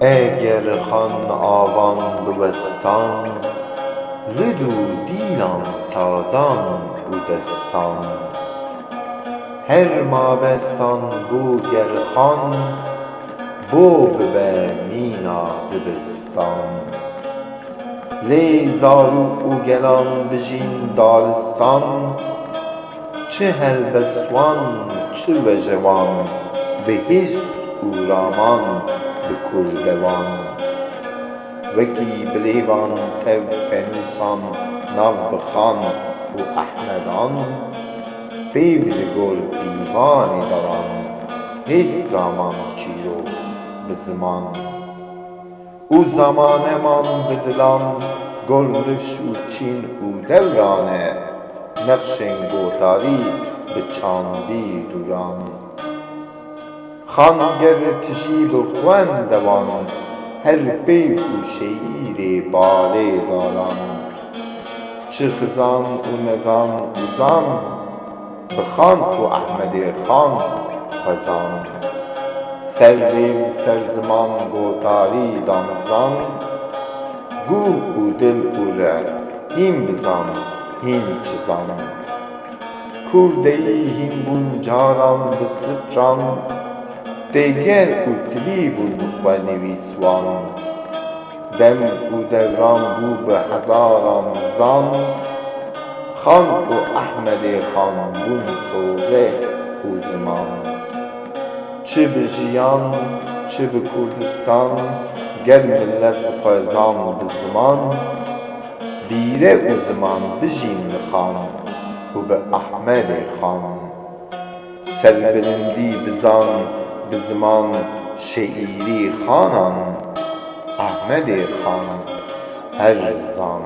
اگر خان آوان بوستان، لدو دیلان سازان او دستان. هر مابستان بو گر خان، بو ببه مینا دبستان. لی زارو او گلان بژین دارستان، چه هلبستوان چه وژوان، بهست او رامان به کوردوان. وکی بلیوان تف پنوسان ناو بخان و احمدان، پیو ز گل دیوانی داران، هست رامان چیرو به زمان. او زمانه مان به دلان، گل نوش و چین او دورانه، نقشین گوتاری به چاندی دوران. خان گر تژی بخوان دوان، هر بیت و شعیر باله داران. چه خزان و نزان و زان، بخوان کو احمد خان خزان. سرو سر زمان گوتاری دان زان، گو او دل او را هین بزان هین چزان. کورده ای هین بون جاران به ستران، دیگر او دلی بون و نویسوان. دم او دوران بو به هزاران زان، خان او احمد خان بون سوزه او زمان. چه به ژیان چه به کوردستان، گر ملت بخوازان به زمان. دیره او زمان بژین به خان و به احمد خان. سربلندی بزان به زمان شعیری خوانان، احمد خان هر زان.